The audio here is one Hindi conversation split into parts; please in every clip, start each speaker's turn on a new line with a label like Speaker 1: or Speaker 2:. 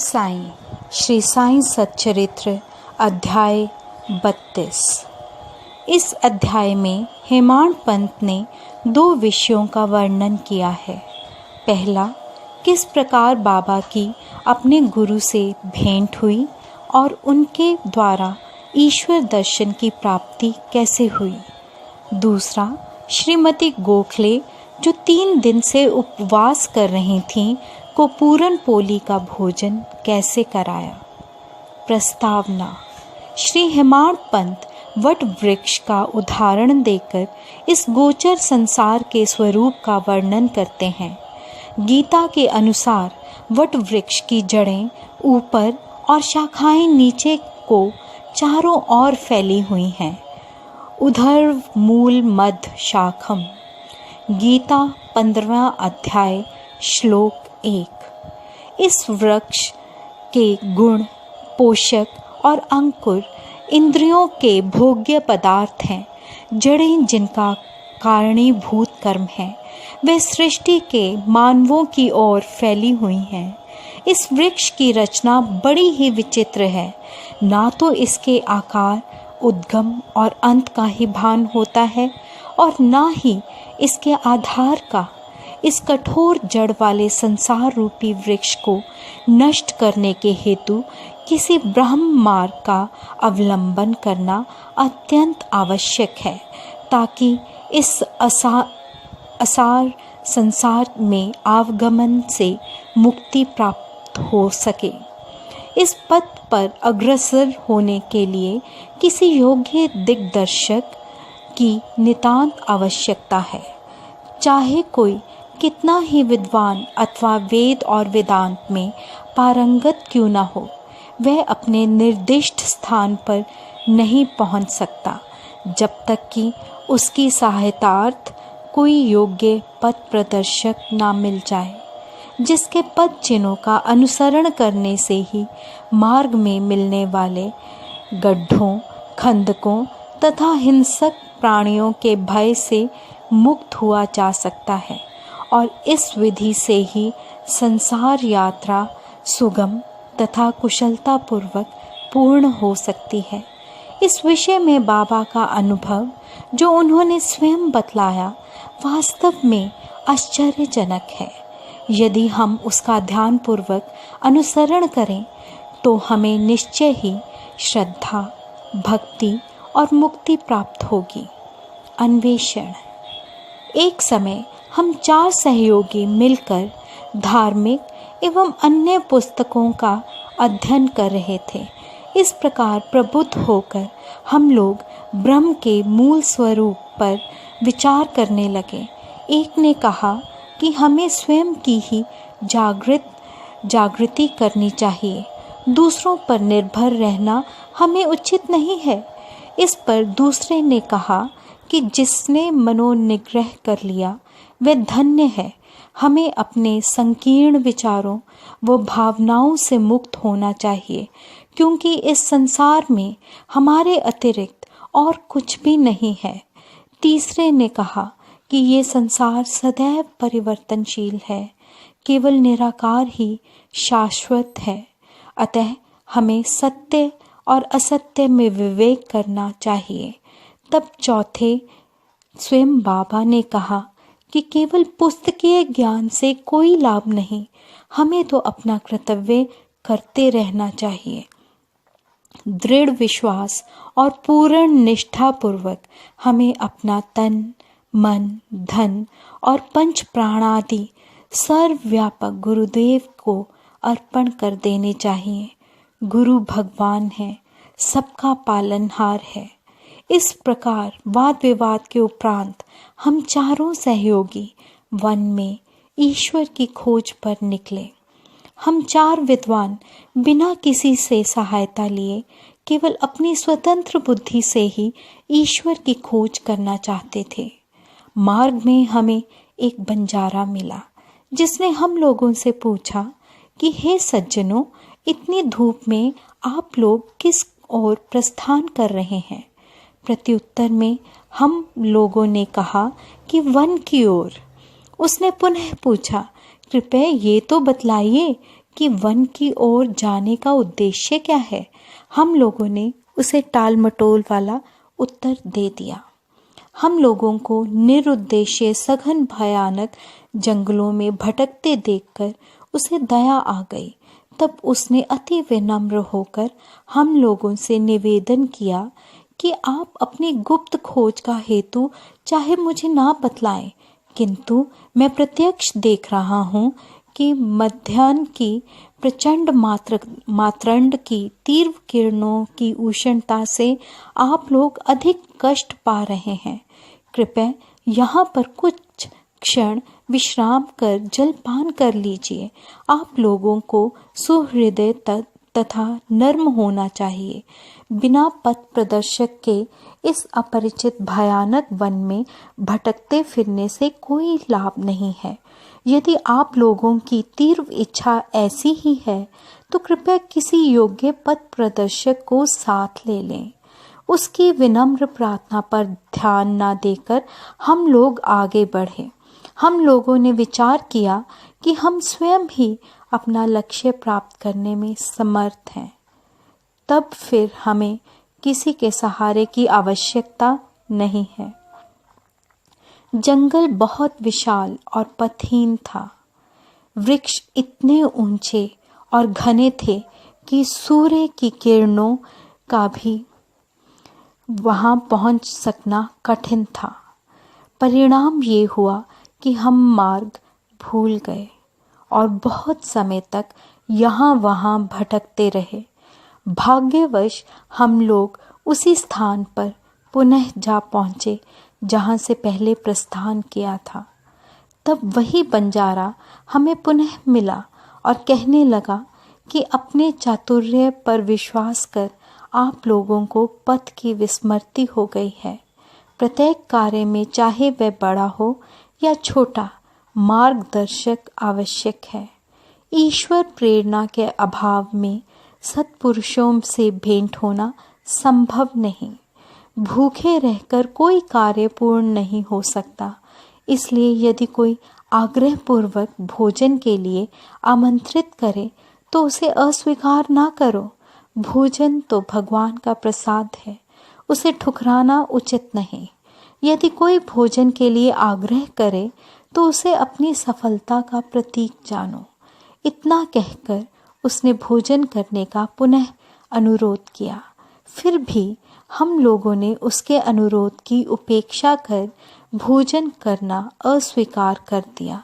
Speaker 1: साईं श्री साईं सच्चरित्र अध्याय 32। इस अध्याय में हेमाड पंत ने 2 विषयों का वर्णन किया है। पहला, किस प्रकार बाबा की अपने गुरु से भेंट हुई और उनके द्वारा ईश्वर दर्शन की प्राप्ति कैसे हुई। दूसरा, श्रीमती गोखले जो 3 दिन से उपवास कर रही थीं को पूरन पोली का भोजन कैसे कराया। प्रस्तावना। श्री हेमाड पंत वट वृक्ष का उदाहरण देकर इस गोचर संसार के स्वरूप का वर्णन करते हैं। गीता के अनुसार वट वृक्ष की जड़ें ऊपर और शाखाएं नीचे को चारों ओर फैली हुई हैं। उधर्व मूल मध्य शाखम। गीता 15वां अध्याय श्लोक 1। इस वृक्ष के गुण, पोषक और अंकुर इंद्रियों के भोग्य पदार्थ हैं। जड़ें जिनका कारणीभूत कर्म है वे सृष्टि के मानवों की ओर फैली हुई हैं। इस वृक्ष की रचना बड़ी ही विचित्र है। ना तो इसके आकार, उद्गम और अंत का ही भान होता है और ना ही इसके आधार का। इस कठोर जड़ वाले संसार रूपी वृक्ष को नष्ट करने के हेतु किसी ब्रह्म मार्ग का अवलंबन करना अत्यंत आवश्यक है, ताकि इस असार संसार में आवागमन से मुक्ति प्राप्त हो सके। इस पथ पर अग्रसर होने के लिए किसी योग्य दिग्दर्शक की नितांत आवश्यकता है। चाहे कोई कितना ही विद्वान अथवा वेद और वेदांत में पारंगत क्यों न हो, वह अपने निर्दिष्ट स्थान पर नहीं पहुंच सकता जब तक कि उसकी सहायतार्थ कोई योग्य पथ प्रदर्शक ना मिल जाए, जिसके पद चिन्हों का अनुसरण करने से ही मार्ग में मिलने वाले गड्ढों, खंदकों तथा हिंसक प्राणियों के भय से मुक्त हुआ जा सकता है और इस विधि से ही संसार यात्रा सुगम तथा कुशलतापूर्वक पूर्ण हो सकती है। इस विषय में बाबा का अनुभव जो उन्होंने स्वयं बतलाया वास्तव में आश्चर्यजनक है। यदि हम उसका ध्यानपूर्वक अनुसरण करें तो हमें निश्चय ही श्रद्धा, भक्ति और मुक्ति प्राप्त होगी। अन्वेषण। एक समय हम 4 सहयोगी मिलकर धार्मिक एवं अन्य पुस्तकों का अध्ययन कर रहे थे। इस प्रकार प्रबुद्ध होकर हम लोग ब्रह्म के मूल स्वरूप पर विचार करने लगे। एक ने कहा कि हमें स्वयं की ही जागृति करनी चाहिए, दूसरों पर निर्भर रहना हमें उचित नहीं है। इस पर दूसरे ने कहा कि जिसने मनोनिग्रह कर लिया वह धन्य है। हमें अपने संकीर्ण विचारों व भावनाओं से मुक्त होना चाहिए, क्योंकि इस संसार में हमारे अतिरिक्त और कुछ भी नहीं है। तीसरे ने कहा कि ये संसार सदैव परिवर्तनशील है, केवल निराकार ही शाश्वत है। अतः हमें सत्य और असत्य में विवेक करना चाहिए। तब चौथे स्वयं बाबा ने कहा कि केवल पुस्तकीय ज्ञान से कोई लाभ नहीं, हमें तो अपना कर्तव्य करते रहना चाहिए। दृढ़ विश्वास और पूर्ण निष्ठापूर्वक हमें अपना तन, मन, धन और पंच प्राणादि सर्वव्यापक गुरुदेव को अर्पण कर देने चाहिए। गुरु भगवान है, सबका पालनहार है। इस प्रकार वाद विवाद के उपरांत हम चारों सहयोगी वन में ईश्वर की खोज पर निकले। हम 4 विद्वान बिना किसी से सहायता लिए केवल अपनी स्वतंत्र बुद्धि से ही ईश्वर की खोज करना चाहते थे। मार्ग में हमें एक बंजारा मिला, जिसने हम लोगों से पूछा कि हे सज्जनों, इतनी धूप में आप लोग किस ओर प्रस्थान कर रहे हैं। प्रत्युत्तर में हम लोगों ने कहा कि वन की ओर। उसने पुनः पूछा, कृपया ये तो बतलाइए कि वन की ओर जाने का उद्देश्य क्या है। हम लोगों ने उसे टाल मटोल वाला उत्तर दे दिया। हम लोगों को निरुद्देश्य सघन भयानक जंगलों में भटकते देखकर उसे दया आ गई। तब उसने अति विनम्र होकर हम लोगों से निवेदन किया कि आप अपनी गुप्त खोज का हेतु चाहे मुझे ना बतलाएं, किंतु मैं प्रत्यक्ष देख रहा हूँ कि मध्याह्न की प्रचंड मातरंड की तीव्र किरणों की उष्णता से आप लोग अधिक कष्ट पा रहे हैं। कृपया यहाँ पर कुछ क्षण विश्राम कर जलपान कर लीजिए। आप लोगों को सुहृदय तथा नर्म होना चाहिए। बिना पथ प्रदर्शक के इस अपरिचित भयानक वन में भटकते फिरने से कोई लाभ नहीं है। यदि आप लोगों की तीव्र इच्छा ऐसी ही है तो कृपया किसी योग्य पथ प्रदर्शक को साथ ले लें। उसकी विनम्र प्रार्थना पर ध्यान न देकर हम लोग आगे बढ़े। हम लोगों ने विचार किया कि हम स्वयं ही अपना लक्ष्य प्राप्त करने में समर्थ हैं। तब फिर हमें किसी के सहारे की आवश्यकता नहीं है। जंगल बहुत विशाल और पथहीन था। वृक्ष इतने ऊंचे और घने थे कि सूर्य की किरणों का भी वहां पहुंच सकना कठिन था। परिणाम ये हुआ कि हम मार्ग भूल गए और बहुत समय तक यहाँ वहाँ भटकते रहे। भाग्यवश हम लोग उसी स्थान पर पुनः जा पहुँचे जहाँ से पहले प्रस्थान किया था। तब वही बंजारा हमें पुनः मिला और कहने लगा कि अपने चातुर्य पर विश्वास कर आप लोगों को पथ की विस्मृति हो गई है। प्रत्येक कार्य में चाहे वह बड़ा हो या छोटा, मार्गदर्शक आवश्यक है। ईश्वर प्रेरणा के अभाव में सत्पुरुषों से भेंट होना संभव नहीं। भूखे रहकर कोई कार्य पूर्ण नहीं हो सकता। इसलिए यदि कोई आग्रहपूर्वक भोजन के लिए आमंत्रित करे तो उसे अस्वीकार ना करो। भोजन तो भगवान का प्रसाद है, उसे ठुकराना उचित नहीं। यदि कोई भोजन के लिए आग्रह करे तो उसे अपनी सफलता का प्रतीक जानो। इतना कहकर उसने भोजन करने का पुनः अनुरोध किया। फिर भी हम लोगों ने उसके अनुरोध की उपेक्षा कर भोजन करना अस्वीकार कर दिया।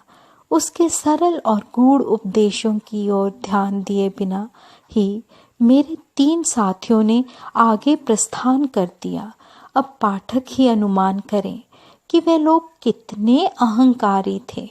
Speaker 1: उसके सरल और गूढ़ उपदेशों की ओर ध्यान दिए बिना ही मेरे 3 साथियों ने आगे प्रस्थान कर दिया। अब पाठक ही अनुमान करें कि वे लोग कितने अहंकारी थे।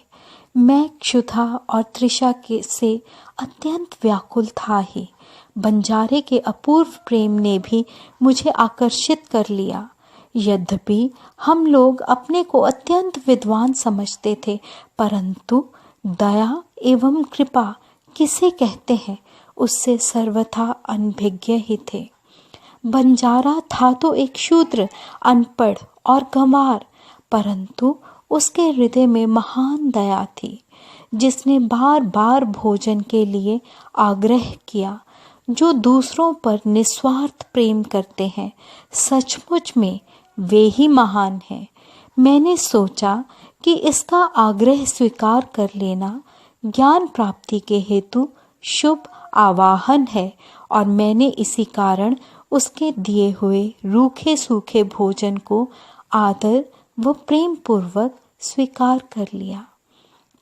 Speaker 1: मैं क्षुधा और तृषा से अत्यंत व्याकुल था ही। बंजारे के अपूर्व प्रेम ने भी मुझे आकर्षित कर लिया। यद्यपि हम लोग अपने को अत्यंत विद्वान समझते थे, परंतु दया एवं कृपा किसे कहते हैं उससे सर्वथा अनभिज्ञ ही थे। बंजारा था तो एक शूद्र, अनपढ़ और गंवार, परंतु उसके हृदय में महान दया थी, जिसने बार बार भोजन के लिए आग्रह किया। जो दूसरों पर निस्वार्थ प्रेम करते हैं, सचमुच में वे ही महान हैं। मैंने सोचा कि इसका आग्रह स्वीकार कर लेना ज्ञान प्राप्ति के हेतु शुभ आवाहन है, और मैंने इसी कारण उसके दिए हुए रूखे सूखे भोजन को आदर व प्रेम पूर्वक स्वीकार कर लिया।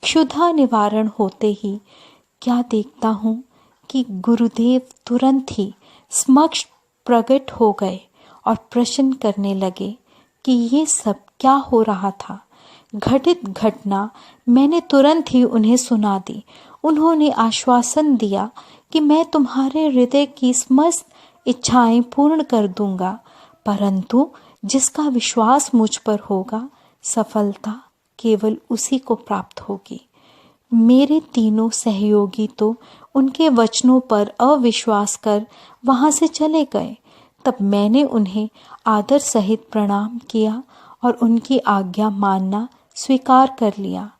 Speaker 1: क्षुधा निवारण होते ही क्या देखता हूँ कि गुरुदेव तुरंत ही समक्ष प्रकट हो गए और प्रश्न करने लगे कि ये सब क्या हो रहा था। घटित घटना मैंने तुरंत ही उन्हें सुना दी। उन्होंने आश्वासन दिया कि मैं तुम्हारे हृदय की समस्त इच्छाएं पूर्ण कर दूंगा, परंतु जिसका विश्वास मुझ पर होगा, सफलता केवल उसी को प्राप्त होगी। मेरे तीनों सहयोगी तो उनके वचनों पर अविश्वास कर वहां से चले गए। तब मैंने उन्हें आदर सहित प्रणाम किया और उनकी आज्ञा मानना स्वीकार कर लिया।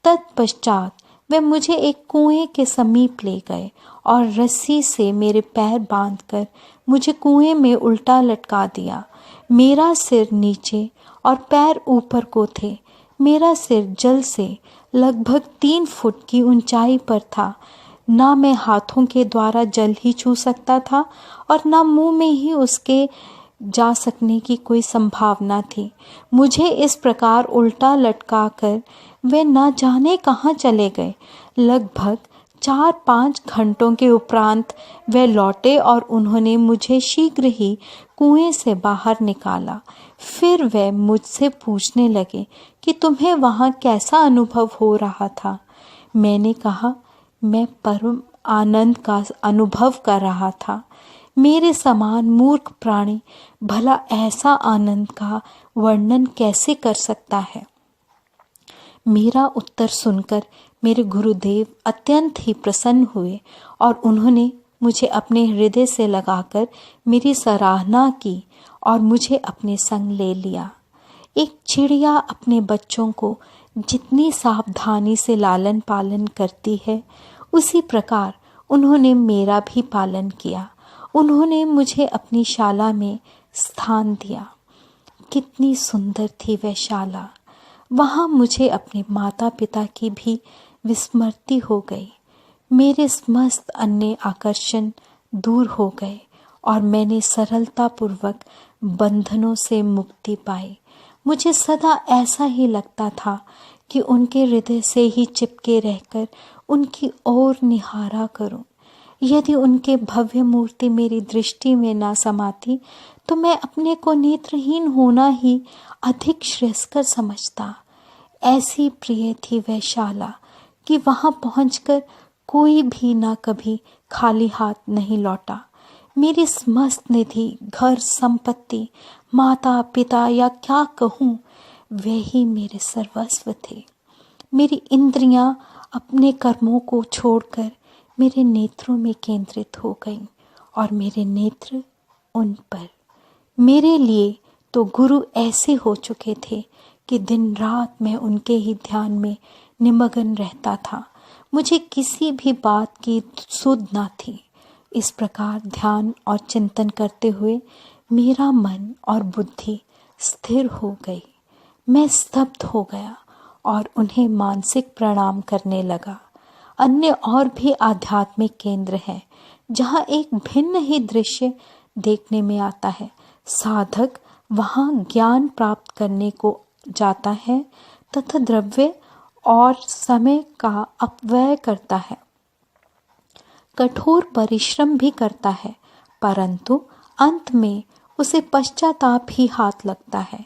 Speaker 1: तत्पश्चात वे मुझे एक कुएं के समीप ले गए और रस्सी से मेरे पैर बांधकर मुझे कुएं में उल्टा लटका दिया। मेरा सिर नीचे और पैर ऊपर को थे। मेरा सिर जल से लगभग 3 फुट की ऊंचाई पर था। ना मैं हाथों के द्वारा जल ही छू सकता था और ना मुंह में ही उसके जा सकने की कोई संभावना थी। मुझे इस प्रकार उल्टा लटकाकर वे ना जाने कहाँ चले गए। लगभग 4-5 घंटों के उपरांत वे लौटे और उन्होंने मुझे शीघ्र ही कुएं से बाहर निकाला। फिर वे मुझसे पूछने लगे कि तुम्हें वहाँ कैसा अनुभव हो रहा था। मैंने कहा, मैं परम आनंद का अनुभव कर रहा था। मेरे समान मूर्ख प्राणी भला ऐसा आनंद का वर्णन कैसे कर सकता है। मेरा उत्तर सुनकर मेरे गुरुदेव अत्यंत ही प्रसन्न हुए और उन्होंने मुझे अपने हृदय से लगाकर मेरी सराहना की और मुझे अपने संग ले लिया। एक चिड़िया अपने बच्चों को जितनी सावधानी से लालन पालन करती है, उसी प्रकार उन्होंने मेरा भी पालन किया। उन्होंने मुझे अपनी शाला में स्थान दिया। कितनी सुंदर थी वह शाला। वहाँ मुझे अपने माता पिता की भी विस्मृति हो गई। मेरे समस्त अन्य आकर्षण दूर हो गए और मैंने सरलतापूर्वक बंधनों से मुक्ति पाई। मुझे सदा ऐसा ही लगता था कि उनके हृदय से ही चिपके रहकर उनकी ओर निहारा करूं। यदि उनके भव्य मूर्ति मेरी दृष्टि में ना समाती तो मैं अपने को नेत्रहीन होना ही अधिक श्रेयस्कर समझता। ऐसी प्रिय थी वह शाला कि वहां पहुंचकर कोई भी ना कभी खाली हाथ नहीं लौटा। मेरी समस्त निधि, घर, संपत्ति, माता पिता या क्या कहूँ, वे ही मेरे सर्वस्व थे। मेरी इंद्रियां अपने कर्मों को छोड़कर मेरे नेत्रों में केंद्रित हो गईं और मेरे नेत्र उन पर। मेरे लिए तो गुरु ऐसे हो चुके थे कि दिन रात मैं उनके ही ध्यान में निमग्न रहता था। मुझे किसी भी बात की सुध न थी। इस प्रकार ध्यान और चिंतन करते हुए मेरा मन और बुद्धि स्थिर हो गई। मैं स्तब्ध हो गया और उन्हें मानसिक प्रणाम करने लगा। अन्य और भी आध्यात्मिक केंद्र हैं जहाँ एक भिन्न ही दृश्य देखने में आता है। साधक वहाँ ज्ञान प्राप्त करने को जाता है तथा द्रव्य और समय का अपव्यय करता है, कठोर परिश्रम भी करता है, परंतु अंत में उसे पश्चाताप ही हाथ लगता है।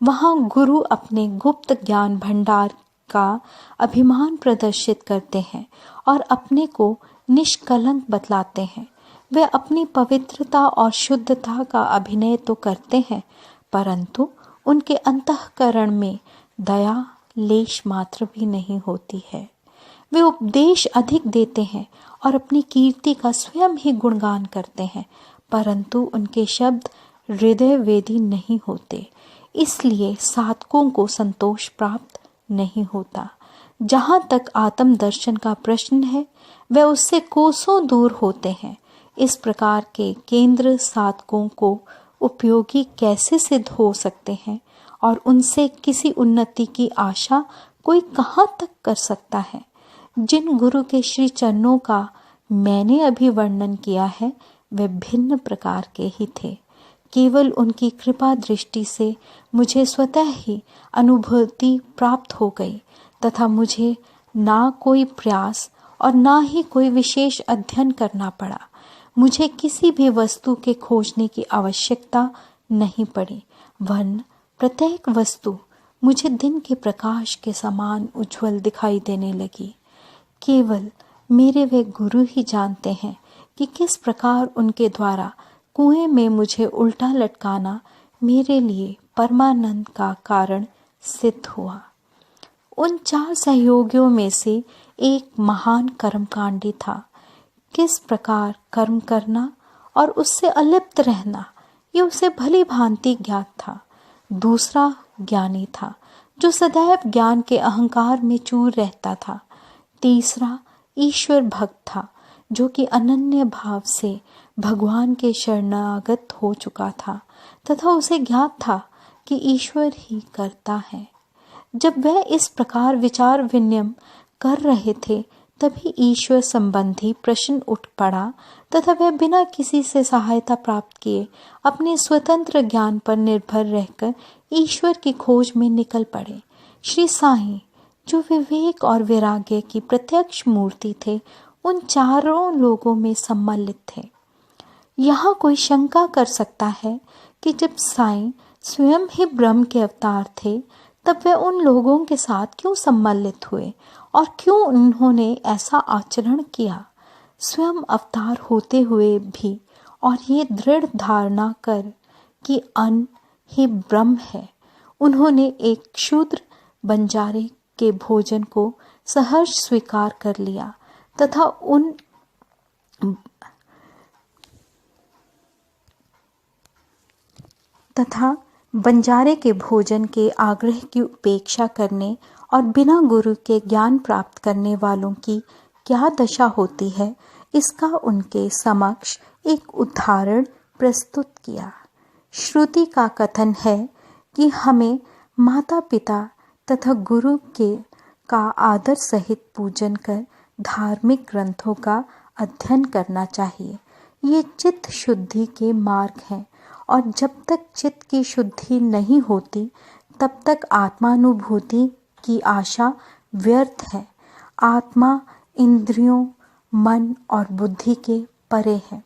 Speaker 1: वहाँ गुरु अपने गुप्त ज्ञान भंडार का अभिमान प्रदर्शित करते हैं और अपने को निष्कलंक बतलाते हैं। वे अपनी पवित्रता और शुद्धता का अभिनय तो करते हैं, परंतु उनके अंतःकरण में दया लेश मात्र भी नहीं होती है। वे उपदेश अधिक देते हैं और अपनी कीर्ति का स्वयं ही गुणगान करते हैं, परंतु उनके शब्द हृदय वेदी नहीं होते। इसलिए साधकों को संतोष प्राप्त नहीं होता। जहाँ तक आत्म दर्शन का प्रश्न है, वे उससे कोसों दूर होते हैं। इस प्रकार के केंद्र साधकों को उपयोगी कैसे सिद्ध हो सकते हैं और उनसे किसी उन्नति की आशा कोई कहाँ तक कर सकता है। जिन गुरु के श्री चरणों का मैंने अभी वर्णन किया है, वे भिन्न प्रकार के ही थे। केवल उनकी कृपा दृष्टि से मुझे स्वतः ही अनुभूति प्राप्त हो गई तथा मुझे ना कोई प्रयास और ना ही कोई विशेष अध्ययन करना पड़ा। मुझे किसी भी वस्तु के खोजने की आवश्यकता नहीं पड़ी, वरन प्रत्येक वस्तु मुझे दिन के प्रकाश के समान उज्जवल दिखाई देने लगी। केवल मेरे वे गुरु ही जानते हैं कि किस प्रकार उनके द्वारा कुएं में मुझे उल्टा लटकाना मेरे लिए परमानंद का कारण सिद्ध हुआ। उन 4 सहयोगियों में से एक महान कर्मकांडी था। किस प्रकार कर्म करना और उससे अलिप्त रहना, ये उसे भली भांति ज्ञात था। दूसरा ज्ञानी था जो सदैव ज्ञान के अहंकार में चूर रहता था। तीसरा ईश्वर भक्त था, जो कि अनन्य भाव से भगवान के शरणागत हो चुका था तथा उसे ज्ञात था कि ईश्वर ही करता है। जब वह इस प्रकार विचार विनिमय कर रहे थे, तभी ईश्वर संबंधी प्रश्न उठ पड़ा तथा वह बिना किसी से सहायता प्राप्त किए अपने स्वतंत्र ज्ञान पर निर्भर रहकर ईश्वर की खोज में निकल पड़े। श्री साईं, जो विवेक और वैराग्य की प्रत्यक्ष मूर्ति थे, उन चारों लोगों में सम्मिलित थे। यहाँ कोई शंका कर सकता है कि जब साईं स्वयं ही ब्रह्म के अवतार थे, तब वे उन लोगों के साथ क्यों सम्मिलित हुए और क्यों उन्होंने ऐसा आचरण किया। स्वयं अवतार होते हुए भी और ये दृढ़ धारणा कर कि अन्न ही ब्रह्म है, उन्होंने एक शूद्र बंजारे के भोजन को सहर्ष स्वीकार कर लिया तथा बंजारे के भोजन के आग्रह की उपेक्षा करने और बिना गुरु के ज्ञान प्राप्त करने वालों की क्या दशा होती है, इसका उनके समक्ष एक उदाहरण प्रस्तुत किया। श्रुति का कथन है कि हमें माता पिता तथा गुरु का आदर सहित पूजन कर धार्मिक ग्रंथों का अध्ययन करना चाहिए। ये चित्त शुद्धि के मार्ग हैं और जब तक चित्त की शुद्धि नहीं होती, तब तक आत्मानुभूति की आशा व्यर्थ है। आत्मा इंद्रियों, मन और बुद्धि के परे है।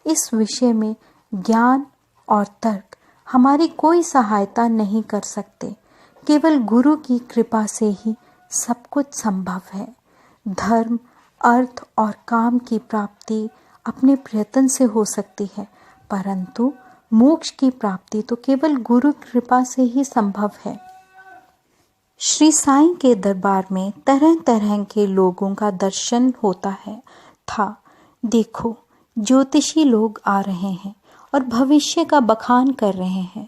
Speaker 1: इस विषय में ज्ञान और तर्क हमारी कोई सहायता नहीं कर सकते। केवल गुरु की कृपा से ही सब कुछ संभव है। धर्म, अर्थ और काम की प्राप्ति अपने प्रयत्न से हो सकती है, परंतु मोक्ष की प्राप्ति तो केवल गुरु कृपा से ही संभव है। श्री साईं के दरबार में तरह तरह के लोगों का दर्शन होता था। देखो, ज्योतिषी लोग आ रहे हैं और भविष्य का बखान कर रहे हैं।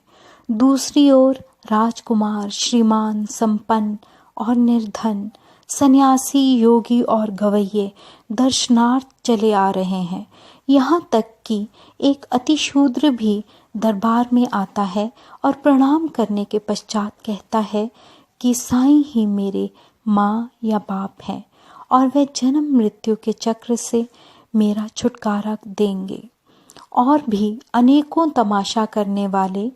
Speaker 1: दूसरी ओर राजकुमार, श्रीमान, संपन्न और निर्धन, सन्यासी, योगी और गवैये दर्शनार्थ चले आ रहे हैं। यहाँ तक कि एक अतिशूद्र भी दरबार में आता है और प्रणाम करने के पश्चात कहता है कि साईं ही मेरे माँ या बाप हैं और वे जन्म मृत्यु के चक्र से मेरा छुटकारा देंगे। और भी अनेकों तमाशा करने वाले,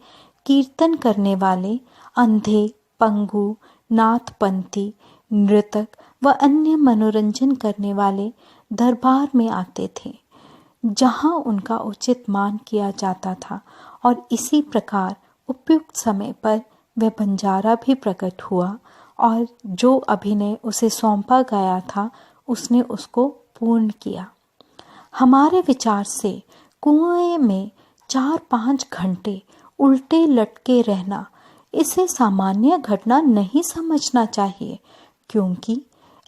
Speaker 1: कीर्तन करने वाले, अंधे, पंगु, नाथपंथी, नृतक व अन्य मनोरंजन करने वाले दरबार में आते थे, जहाँ उनका उचित मान किया जाता था। और इसी प्रकार उपयुक्त समय पर वह बंजारा भी प्रकट हुआ और जो अभिनय उसे सौंपा गया था, उसने उसको पूर्ण किया। हमारे विचार से कुएं में 4-5 घंटे उल्टे लटके रहना, इसे सामान्य घटना नहीं समझना चाहिए, क्योंकि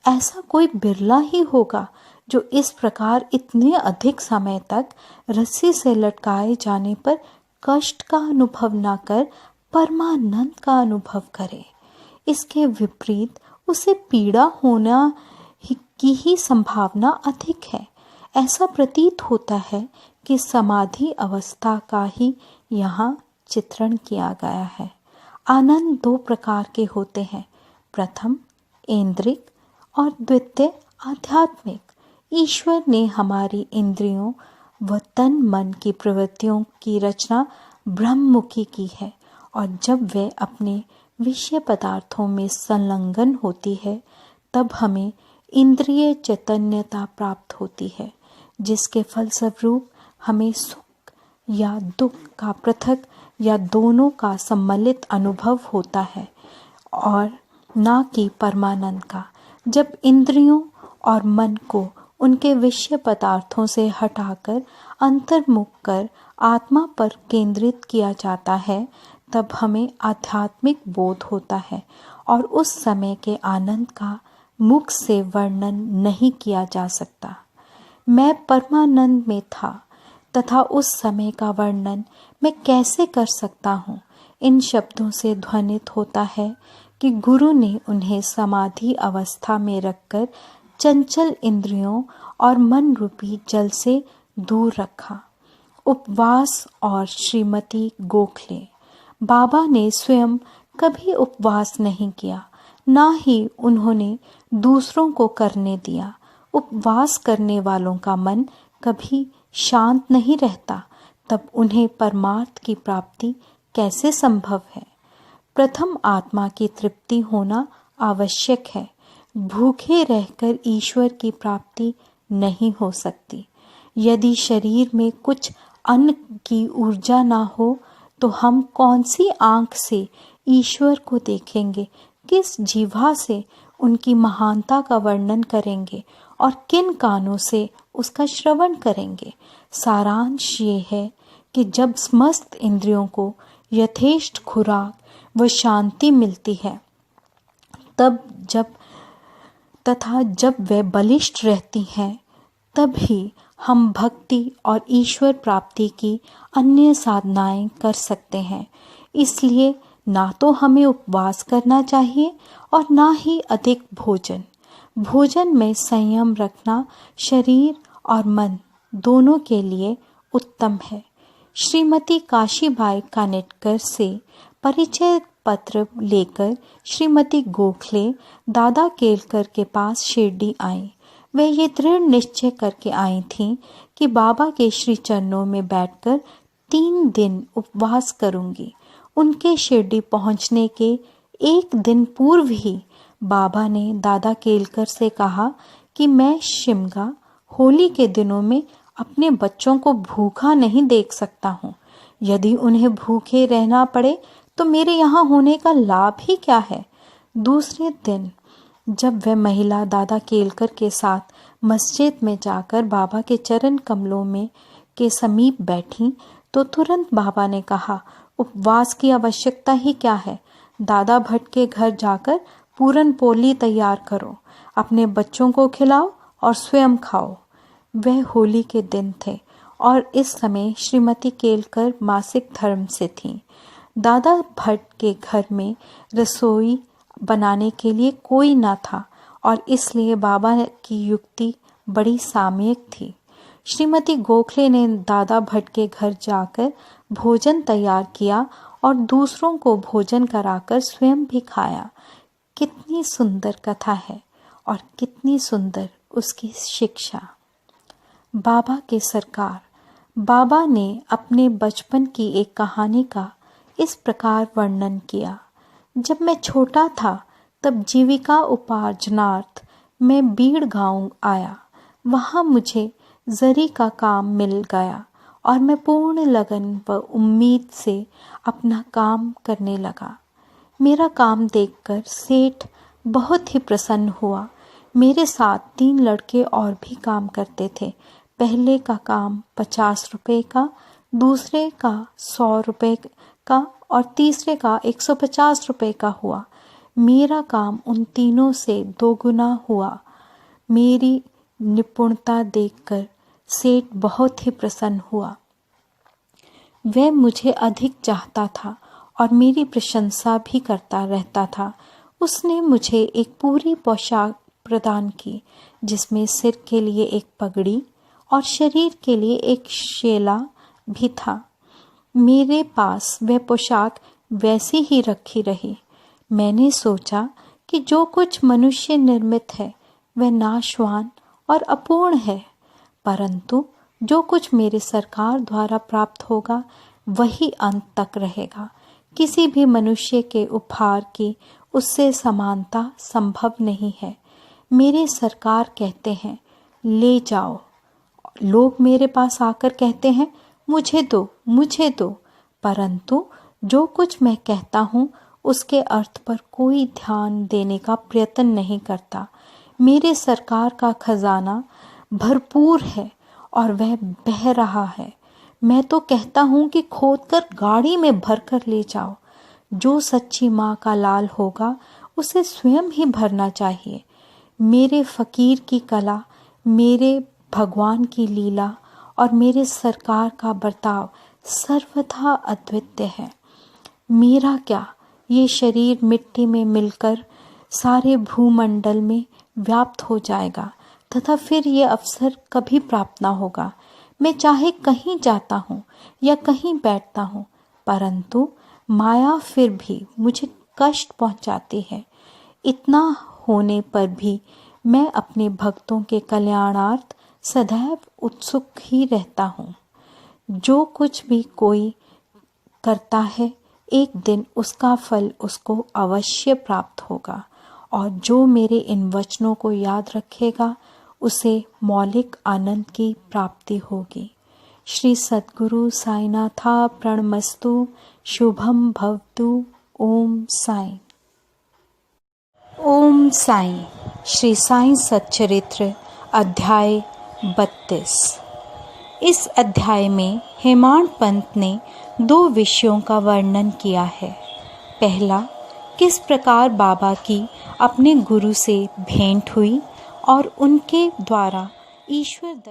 Speaker 1: ऐसा कोई बिरला ही होगा जो इस प्रकार इतने अधिक समय तक रस्सी से लटकाए जाने पर कष्ट का अनुभव न कर परमानंद का अनुभव करे। इसके विपरीत उसे पीड़ा होना की ही संभावना अधिक है। ऐसा प्रतीत होता है कि समाधि अवस्था का ही यहाँ चित्रण किया गया है। आनंद 2 प्रकार के होते हैं, प्रथम ऐन्द्रिक और द्वितीय आध्यात्मिक। ईश्वर ने हमारी इंद्रियों व तन मन की प्रवृत्तियों की रचना ब्रह्ममुखी की है, और जब वे अपने विषय पदार्थों में संलग्न होती है, तब हमें इंद्रिय चैतन्यता प्राप्त होती है, जिसके फलस्वरूप हमें सुख या दुख का पृथक या दोनों का सम्मिलित अनुभव होता है, और ना कि परमानंद का। जब इंद्रियों और मन को उनके विषय पदार्थों से हटाकर अंतर्मुख कर आत्मा पर केंद्रित किया जाता है, तब हमें आध्यात्मिक बोध होता है, और उस समय के आनंद का मुख से वर्णन नहीं किया जा सकता। मैं परमानंद में था तथा उस समय का वर्णन मैं कैसे कर सकता हूँ। इन शब्दों से ध्वनित होता है कि गुरु ने उन्हें समाधि अवस्था में रखकर चंचल इंद्रियों और मन रूपी जल से दूर रखा। उपवास और श्रीमती गोखले। बाबा ने स्वयं कभी उपवास नहीं किया, ना ही उन्होंने दूसरों को करने दिया। उपवास करने वालों का मन कभी शांत नहीं रहता, तब उन्हें परमार्थ की प्राप्ति कैसे संभव है? प्रथम आत्मा की तृप्ति होना आवश्यक है। भूखे रहकर ईश्वर की प्राप्ति नहीं हो सकती। यदि शरीर में कुछ अन्न की ऊर्जा ना हो तो हम कौन सी आंख से ईश्वर को देखेंगे, किस जीवा से उनकी महानता का वर्णन करेंगे और किन कानों से उसका श्रवण करेंगे? सारांश ये है कि जब समस्त इंद्रियों को यथेष्ट खुराक व शांति मिलती है जब वे बलिष्ठ रहती हैं, तभी हम भक्ति और ईश्वर प्राप्ति की अन्य साधनाएं कर सकते हैं। इसलिए ना तो हमें उपवास करना चाहिए और ना ही अधिक भोजन। भोजन में संयम रखना शरीर और मन दोनों के लिए उत्तम है। श्रीमती काशीबाई कानेटकर से परिचय पत्र लेकर श्रीमती गोखले दादा केलकर के पास शिरडी आई। वे ये दृढ़ निश्चय करके आई थीं कि बाबा के श्री चरणों में बैठकर 3 दिन उपवास करूंगी। उनके शिरडी पहुंचने के एक दिन पूर्व ही बाबा ने दादा केलकर से कहा कि मैं शिमगा होली के दिनों में अपने बच्चों को भूखा नहीं देख सकता हूँ। यदि उन्हें भूखे रहना पड़े तो मेरे यहाँ होने का लाभ ही क्या है? दूसरे दिन जब वह महिला दादा केलकर के साथ मस्जिद में जाकर बाबा के चरण कमलों में के समीप बैठी तो तुरंत बाबा ने कहा, उपवास की आवश्यकता ही क्या है? दादा भट्ट के घर जाकर पूरन पोली तैयार करो, अपने बच्चों को खिलाओ और स्वयं खाओ। वह होली के दिन थे और इस समय श्रीमती केलकर मासिक धर्म से थीं। दादा भट्ट के घर में रसोई बनाने के लिए कोई न था और इसलिए बाबा की युक्ति बड़ी सामयिक थी। श्रीमती गोखले ने दादा भट्ट के घर जाकर भोजन तैयार किया और दूसरों को भोजन कराकर स्वयं भी खाया। कितनी सुंदर कथा है और कितनी सुंदर उसकी शिक्षा। बाबा के सरकार। बाबा ने अपने बचपन की एक कहानी का इस प्रकार वर्णन किया। जब मैं छोटा था तब जीविका उपार्जनार्थ मैं बीड़ गांव आया। वहाँ मुझे जरी का काम मिल गया और मैं पूर्ण लगन व उम्मीद से अपना काम करने लगा। मेरा काम देखकर सेठ बहुत ही प्रसन्न हुआ। मेरे साथ 3 लड़के और भी काम करते थे। पहले का काम 50 रुपए का, दूसरे का 100 रुपए का और तीसरे का 150 रुपए का हुआ। मेरा काम उन तीनों से 2 गुना हुआ। मेरी निपुणता देखकर सेठ बहुत ही प्रसन्न हुआ। वह मुझे अधिक चाहता था और मेरी प्रशंसा भी करता रहता था। उसने मुझे एक पूरी पोशाक प्रदान की, जिसमें सिर के लिए एक पगड़ी और शरीर के लिए एक शेला भी था। मेरे पास वह पोशाक वैसी ही रखी रही। मैंने सोचा कि जो कुछ मनुष्य निर्मित है वह नाशवान और अपूर्ण है, परंतु जो कुछ मेरे सरकार द्वारा प्राप्त होगा वही अंत तक रहेगा। किसी भी मनुष्य के उपहार की उससे समानता संभव नहीं है। मेरे सरकार कहते हैं, ले जाओ। लोग मेरे पास आकर कहते हैं, मुझे दो, मुझे दो, परंतु जो कुछ मैं कहता हूँ उसके अर्थ पर कोई ध्यान देने का प्रयत्न नहीं करता। मेरे सरकार का खजाना भरपूर है और वह बह रहा है। मैं तो कहता हूँ कि खोदकर गाड़ी में भरकर ले जाओ। जो सच्ची माँ का लाल होगा उसे स्वयं ही भरना चाहिए। मेरे फकीर की कला, मेरे भगवान की लीला और मेरे सरकार का बर्ताव सर्वथा अद्वितीय है। मेरा क्या, ये शरीर मिट्टी में मिलकर सारे भूमंडल में व्याप्त हो जाएगा तथा फिर ये अवसर कभी प्राप्त ना होगा। मैं चाहे कहीं जाता हूँ या कहीं बैठता हूँ, परंतु माया फिर भी मुझे कष्ट पहुँचाती है। इतना होने पर भी मैं अपने भक्तों के कल्याणार्थ सदैव उत्सुक ही रहता हूँ। जो कुछ भी कोई करता है, एक दिन उसका फल उसको अवश्य प्राप्त होगा, और जो मेरे इन वचनों को याद रखेगा उसे मौलिक आनंद की प्राप्ति होगी। श्री सद्गुरु साईनाथा प्रणमस्तु। शुभम भवतु। ओम साई। ओम साई। श्री साई सच्चरित्र अध्याय 32। इस अध्याय में हेमाड पंत ने 2 विषयों का वर्णन किया है। पहला, किस प्रकार बाबा की अपने गुरु से भेंट हुई और उनके द्वारा ईश्वर दर्शन